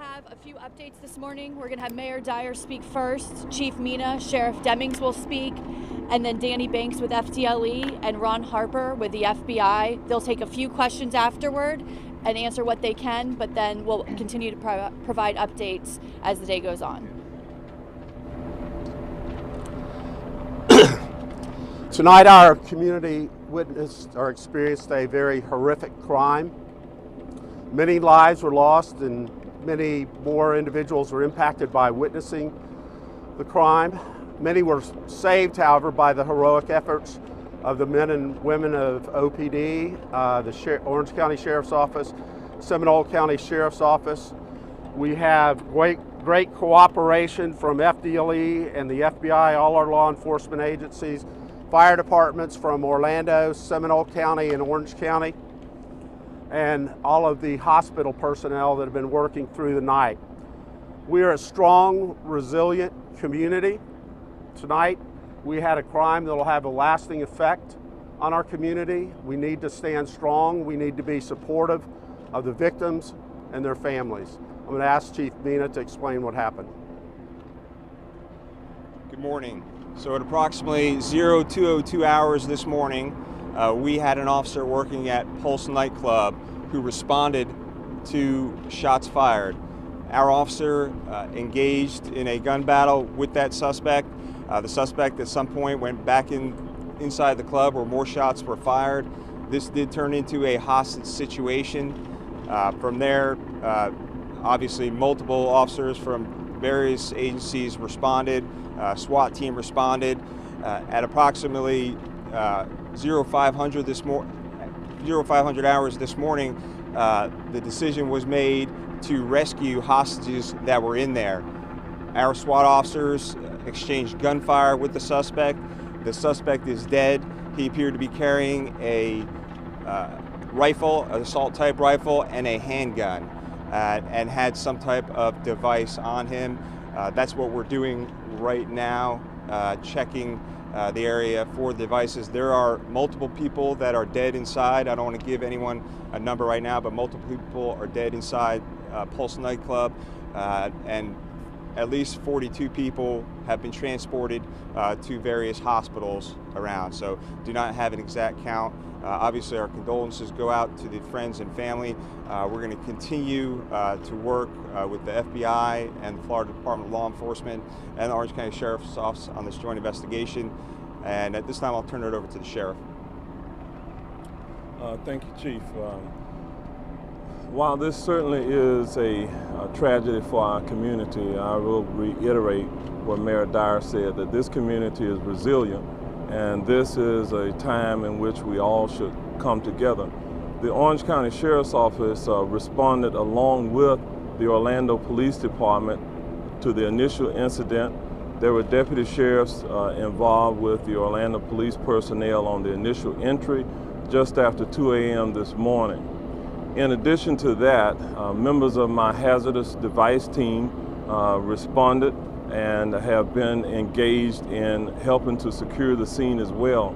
have a few updates this morning. We're going to have Mayor Dyer speak first, Chief Mina, Sheriff Demings will speak, and then Danny Banks with FDLE and Ron Harper with the FBI. They'll take a few questions afterward and answer what they can, but then we'll continue to provide updates as the day goes on. Tonight our community witnessed or experienced a very horrific crime. Many lives were lost and many more individuals were impacted by witnessing the crime. Many were saved, however, by the heroic efforts of the men and women of OPD, the Orange County Sheriff's Office, Seminole County Sheriff's Office. We have great cooperation from FDLE and the FBI, all our law enforcement agencies, fire departments from Orlando, Seminole County, and Orange County, and all of the hospital personnel that have been working through the night. We are a strong, resilient community. Tonight, we had a crime that will have a lasting effect on our community. We need to stand strong. We need to be supportive of the victims and their families. I'm going to ask Chief Mina to explain what happened. Good morning. So at approximately 02:02 hours this morning, we had an officer working at Pulse nightclub who responded to shots fired. Our officer engaged in a gun battle with that suspect. The suspect at some point went back inside the club where more shots were fired. This did turn into a hostage situation. From there, obviously multiple officers from various agencies responded. SWAT team responded. At approximately 0500 hours this morning, the decision was made to rescue hostages that were in there. Our SWAT officers exchanged gunfire with the suspect. The suspect is dead. He appeared to be carrying a rifle, an assault type rifle, and a handgun, and had some type of device on him. That's what we're doing right now, checking the area for devices. There are multiple people that are dead inside. I don't want to give anyone a number right now, but multiple people are dead inside Pulse nightclub, and at least 42 people have been transported to various hospitals around. So do not have an exact count. Obviously our condolences go out to the friends and family. We're going to continue to work with the FBI and the Florida Department of Law Enforcement and the Orange County Sheriff's Office on this joint investigation. And at this time I'll turn it over to the Sheriff. Thank you, Chief. While this certainly is a tragedy for our community, I will reiterate what Mayor Dyer said, that this community is resilient, and this is a time in which we all should come together. The Orange County Sheriff's Office responded along with the Orlando Police Department to the initial incident. There were deputy sheriffs involved with the Orlando police personnel on the initial entry just after 2 a.m. this morning. In addition to that, members of my hazardous device team responded and have been engaged in helping to secure the scene as well.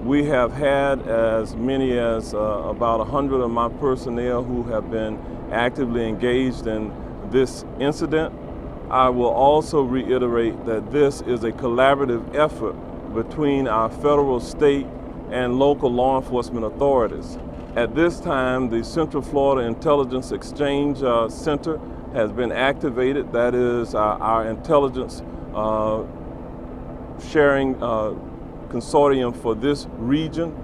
We have had as many as about 100 of my personnel who have been actively engaged in this incident. I will also reiterate that this is a collaborative effort between our federal, state, and local law enforcement authorities. At this time, the Central Florida Intelligence Exchange Center has been activated. That is our intelligence sharing consortium for this region.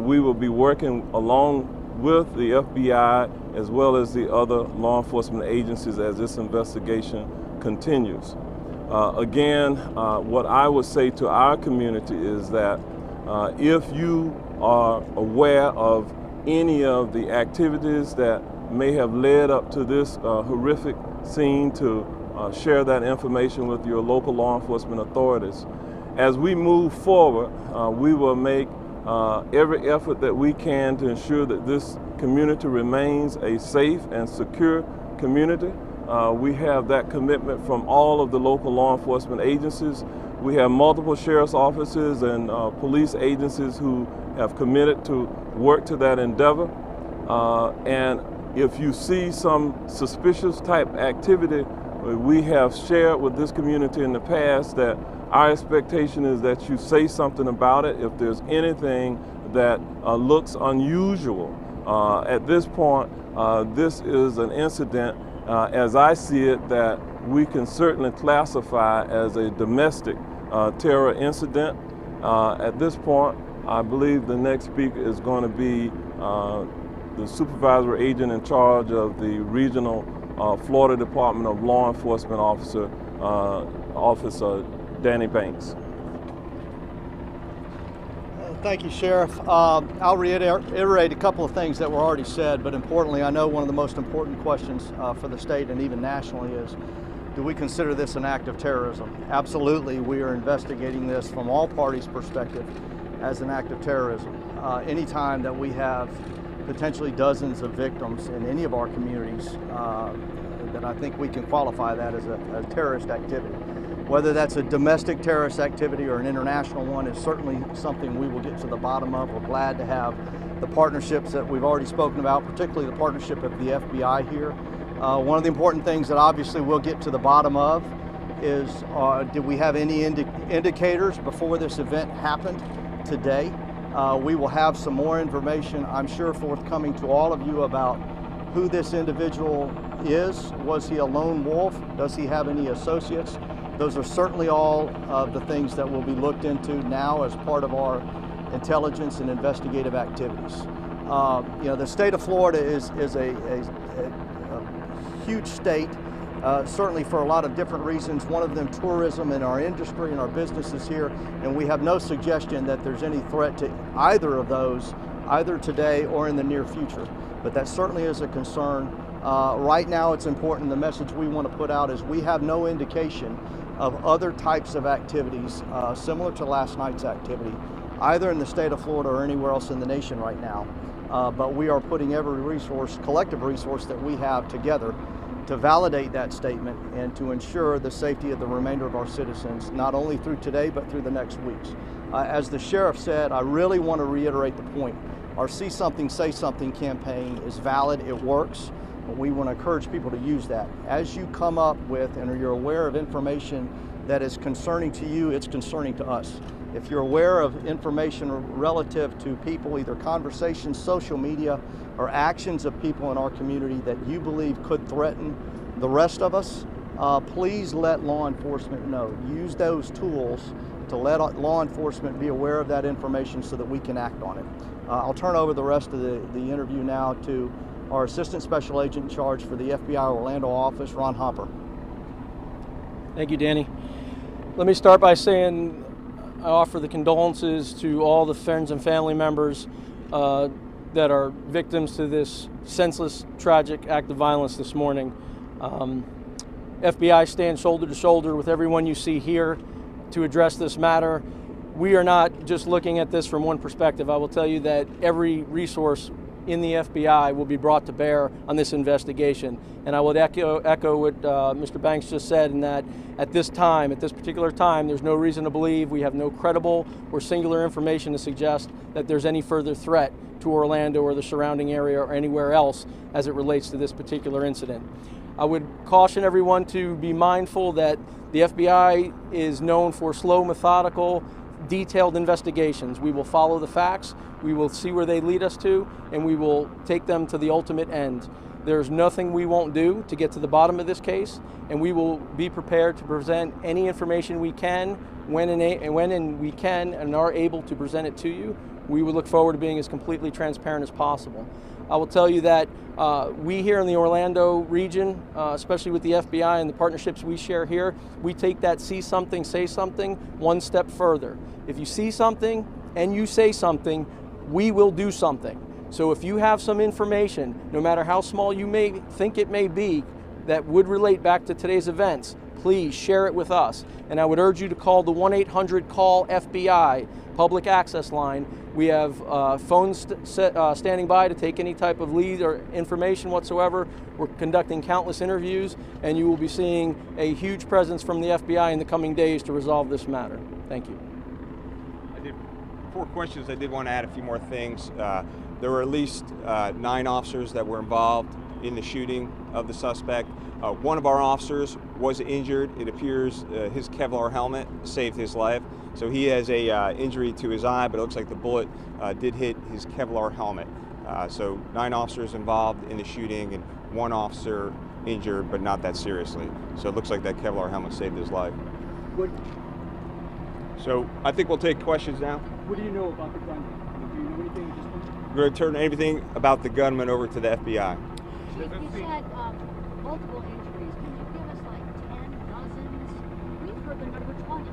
We will be working along with the FBI as well as the other law enforcement agencies as this investigation continues. Again, what I would say to our community is that if you are aware of any of the activities that may have led up to this horrific scene, to share that information with your local law enforcement authorities. As we move forward, we will make every effort that we can to ensure that this community remains a safe and secure community. We have that commitment from all of the local law enforcement agencies. We have multiple sheriff's offices and police agencies who have committed to work to that endeavor. And If you see some suspicious type activity, we have shared with this community in the past that our expectation is that you say something about it if there's anything that looks unusual. At this point, this is an incident, as I see it, that we can certainly classify as a domestic terror incident. At this point, I believe the next speaker is going to be the supervisory agent in charge of the regional Florida Department of Law Enforcement Officer, Officer Danny Banks. Thank you, Sheriff. I'll reiterate a couple of things that were already said, but importantly, I know one of the most important questions for the state and even nationally is, do we consider this an act of terrorism? Absolutely, we are investigating this from all parties' perspective as an act of terrorism. Anytime that we have potentially dozens of victims in any of our communities, then I think we can qualify that as a terrorist activity. Whether that's a domestic terrorist activity or an international one is certainly something we will get to the bottom of. We're glad to have the partnerships that we've already spoken about, particularly the partnership of the FBI here. One of the important things that obviously we'll get to the bottom of is, did we have any indicators before this event happened today? We will have some more information, I'm sure, forthcoming to all of you about who this individual is. Was he a lone wolf? Does he have any associates? Those are certainly all of the things that will be looked into now as part of our intelligence and investigative activities. You know, the state of Florida is a huge state, certainly for a lot of different reasons. One of them, tourism and our industry and our businesses here, and we have no suggestion that there's any threat to either of those, either today or in the near future. But that certainly is a concern. Right now it's important, the message we want to put out is we have no indication of other types of activities similar to last night's activity, either in the state of Florida or anywhere else in the nation right now. But we are putting every resource, collective resource that we have together to validate that statement and to ensure the safety of the remainder of our citizens, not only through today, but through the next weeks. As the sheriff said, I really want to reiterate the point. Our See Something, Say Something campaign is valid, it works, but we want to encourage people to use that. As you come up with and you're aware of information that is concerning to you, it's concerning to us. If you're aware of information relative to people, either conversations, social media, or actions of people in our community that you believe could threaten the rest of us, please let law enforcement know. Use those tools to let law enforcement be aware of that information so that we can act on it. I'll turn over the rest of the interview now to our Assistant Special Agent in charge for the FBI Orlando office, Ron Hopper. Thank you, Danny. Let me start by saying I offer the condolences to all the friends and family members that are victims to this senseless, tragic act of violence this morning. FBI stands shoulder to shoulder with everyone you see here to address this matter. We are not just looking at this from one perspective. I will tell you that every resource in the FBI will be brought to bear on this investigation. And I would echo what Mr. Banks just said, in that at this particular time, there's no reason to believe, we have no credible or singular information to suggest that there's any further threat to Orlando or the surrounding area or anywhere else as it relates to this particular incident. I would caution everyone to be mindful that the FBI is known for slow, methodical, detailed investigations. We will follow the facts, we will see where they lead us to, and we will take them to the ultimate end. There's nothing we won't do to get to the bottom of this case, and we will be prepared to present any information we can when we can and are able to present it to you. We would look forward to being as completely transparent as possible. I will tell you that we here in the Orlando region, especially with the FBI and the partnerships we share here, we take that see something, say something one step further. If you see something and you say something, we will do something. So if you have some information, no matter how small you may think it may be, that would relate back to today's events, please share it with us. And I would urge you to call the 1-800-CALL-FBI public access line. We have phones standing by to take any type of lead or information whatsoever. We're conducting countless interviews, and you will be seeing a huge presence from the FBI in the coming days to resolve this matter. Thank you. Four questions. I did want to add a few more things. There were at least 9 officers that were involved. in the shooting of the suspect. One of our officers was injured. It appears his Kevlar helmet saved his life. So he has a injury to his eye, but it looks like the bullet did hit his Kevlar helmet. So 9 officers involved in the shooting and 1 officer injured, but not that seriously. So it looks like that Kevlar helmet saved his life. So I think we'll take questions now. What do you know about the gun? Do you know anything at this point? We're going to turn everything about the gunman over to the FBI. Chief, you said multiple injuries. Can you give us like 10, dozens? We've heard the number 20.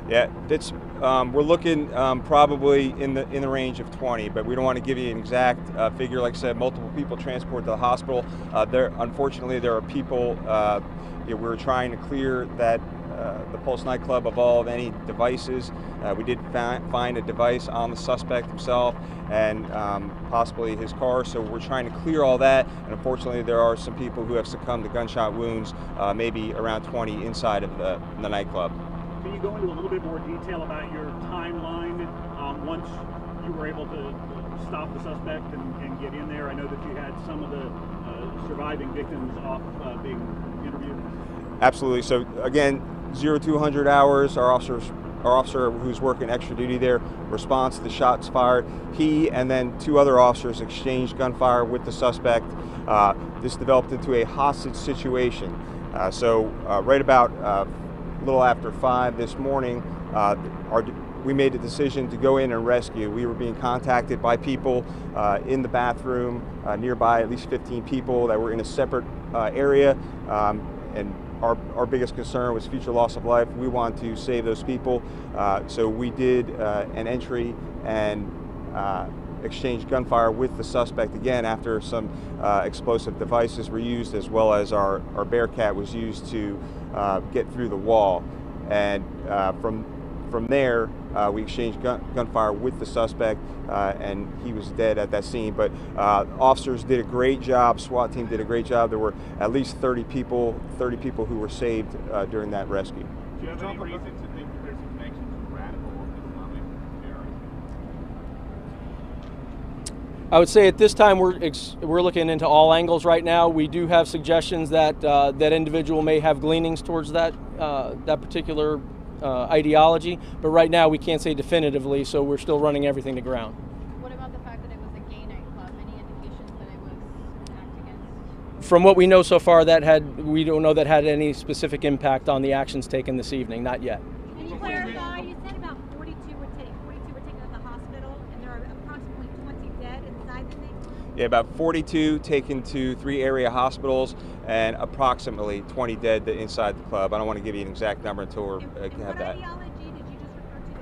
Yeah, that's we're looking probably in the range of 20, but we don't want to give you an exact figure. Like I said, multiple people transported to the hospital. Unfortunately, there are people. We're trying to clear that the Pulse nightclub of all of any devices. We did find a device on the suspect himself and possibly his car, so we're trying to clear all that. And unfortunately, there are some people who have succumbed to gunshot wounds, maybe around 20 inside of the nightclub. Can you go into a little bit more detail about your timeline once you were able to stop the suspect and get in there? I know that you had some of the surviving victims off being interviewed. Absolutely. So again, 0 to 100 hours. Our officer who's working extra duty there responds to the shots fired. He and then 2 other officers exchanged gunfire with the suspect. This developed into a hostage situation. Right about a little after 5 this morning, we made the decision to go in and rescue. We were being contacted by people in the bathroom nearby, at least 15 people that were in a separate area, and our biggest concern was future loss of life. We wanted to save those people, so we did an entry and exchanged gunfire with the suspect again after some explosive devices were used, as well as our Bearcat was used to get through the wall. And from there, we exchanged gunfire with the suspect, and he was dead at that scene. But officers did a great job. SWAT team did a great job. There were at least 30 people who were saved during that rescue. Do you have any reason to think that there's a connection to radical Islamic terrorism? I would say at this time we're looking into all angles right now. We do have suggestions that that individual may have gleanings towards that particular ideology, but right now we can't say definitively, so we're still running everything to ground. What about the fact that it was a gay nightclub? Any indications that it was an act against? From what we know so far, we don't know that had any specific impact on the actions taken this evening. Not yet. Can you clarify? You said about 42 were taken to the hospital, and there are approximately 20 dead inside the thing? Yeah, about 42 taken to 3 area hospitals and approximately 20 dead inside the club. I don't want to give you an exact number until we have that. What ideology did you just refer to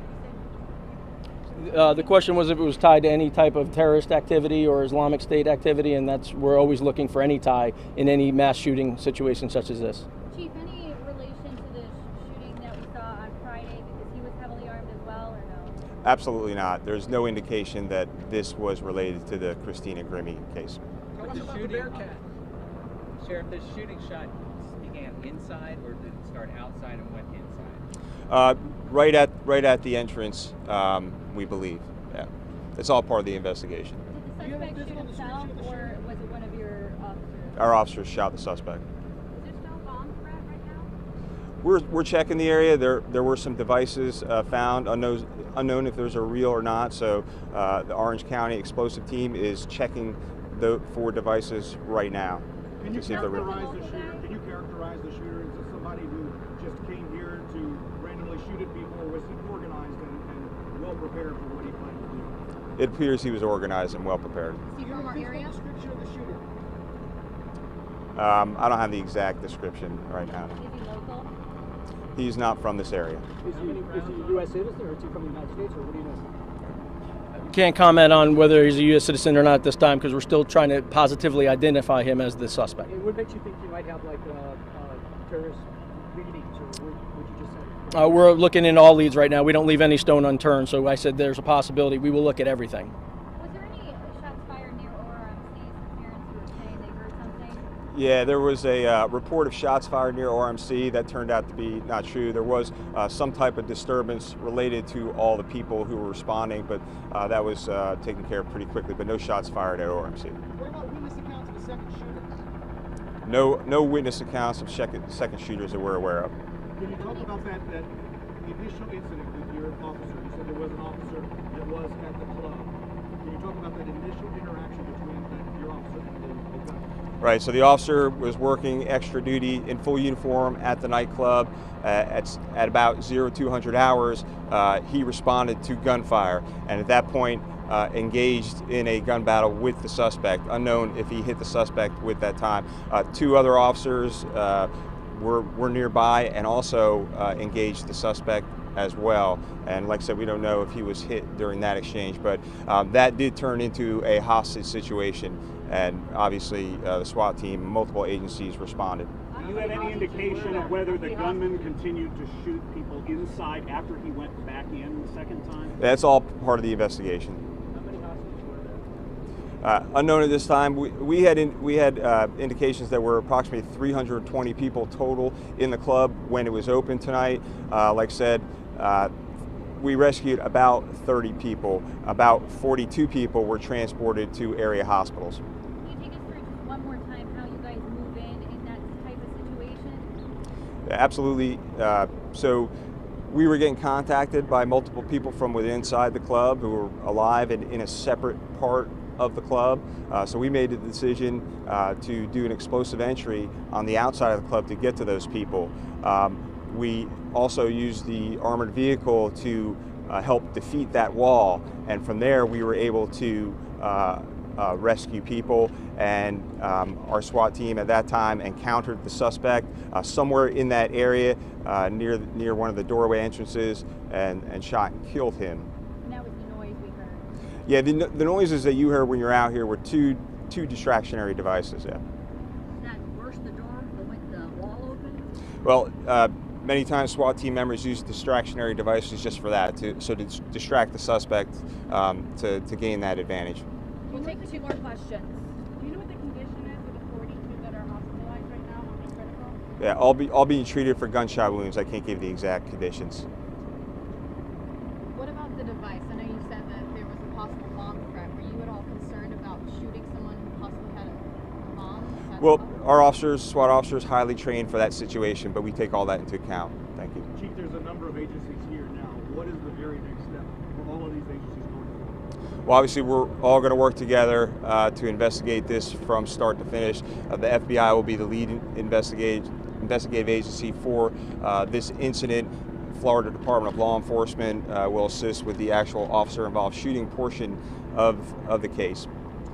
that you said? The question was if it was tied to any type of terrorist activity or Islamic State activity, and we're always looking for any tie in any mass shooting situation such as this. Chief, any relation to the shooting that we saw on Friday, because he was heavily armed as well, or no? Absolutely not. There's no indication that this was related to the Christina Grimmie case. Tell us about the Bearcat. Sheriff, the shooting shot began inside, or did it start outside and went inside? Right at the entrance, we believe. Yeah, it's all part of the investigation. Did the suspect shoot himself, or was it one of your officers? Our officers shot the suspect. Is there still a bomb threat right now? We're checking the area. There were some devices found, unknown if those are real or not. So the Orange County explosive team is checking for devices right now. Can you characterize the shooter? Can you characterize the shooter as somebody who just came here to randomly shoot at people, or was he organized and well prepared for what he planned to do? It appears he was organized and well prepared. Is he from our area? Description of the shooter. I don't have the exact description right now. Is he local? He's not from this area. Is he a U.S. citizen, or is he from the United States, or what do you know? Can't comment on whether he's a U.S. citizen or not at this time because we're still trying to positively identify him as the suspect. And what makes you think he might have like terrorist leanings, or what you just said? We're looking into all leads right now. We don't leave any stone unturned, so I said there's a possibility. We will look at everything. Was there any shots fired near ORMC? Some parents who were saying they heard something? Yeah, there was a report of shots fired near ORMC. That turned out to be not true. There was some type of disturbance related to all the people who were responding, but that was taken care of pretty quickly, but no shots fired at ORMC. What about witness accounts of the second shooters? No witness accounts of second shooters that we're aware of. Can you talk about that initial incident with your officer? You said there was an officer that was at the club. Can you talk about that initial interaction between your officer and the guy? Right, so the officer was working extra duty in full uniform at the nightclub at about 0200 hours. He responded to gunfire, and at that point engaged in a gun battle with the suspect, unknown if he hit the suspect with that time. Two other officers were nearby and also engaged the suspect as well. And like I said, we don't know if he was hit during that exchange, but that did turn into a hostage situation. And obviously the SWAT team, multiple agencies responded. Do you have any indication of whether the gunman continued to shoot people inside after he went back in the second time? That's all part of the investigation. How many hostages were there? Unknown at this time. We had indications that were approximately 320 people total in the club when it was open tonight. Like I said, we rescued about 30 people. About 42 people were transported to area hospitals. Can you take us through just one more time how you guys move in that type of situation? Absolutely. So we were getting contacted by multiple people from within inside the club who were alive and in a separate part of the club. So we made the decision to do an explosive entry on the outside of the club to get to those people. We also used the armored vehicle to help defeat that wall, and from there we were able to rescue people, and our SWAT team at that time encountered the suspect somewhere in that area near one of the doorway entrances and shot and killed him. And that was the noise we heard. Yeah, the noises that you heard when you're out here were two distractionary devices. Yeah. Did that burst the door, the wall open? Well, many times SWAT team members use distractionary devices just for that, to distract the suspect to gain that advantage. We'll take 2 more questions. Do you know what the condition is of the 42 that are hospitalized right now? How many critical? Yeah, all being treated for gunshot wounds. I can't give the exact conditions. What about the device? I know you said that there was a possible bomb threat. Were you at all concerned about shooting someone who possibly had a bomb? Well, our officers, SWAT officers, highly trained for that situation, but we take all that into account. Thank you. Chief, there's a number of agencies here now. What is the very next step for all of these agencies going forward? Well, obviously, we're all going to work together to investigate this from start to finish. The FBI will be the lead investigative agency for this incident. Florida Department of Law Enforcement will assist with the actual officer-involved shooting portion of the case.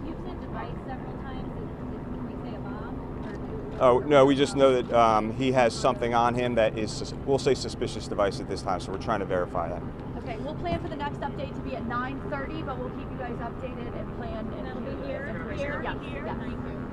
You've said device several times. Can we say a bomb? Oh, no, we just know that he has something on him that is, we'll say, suspicious device at this time, so we're trying to verify that. Okay, we'll plan for the next update to be at 9:30, but we'll keep you guys updated and plan. That'll be here. Yes. Thank you.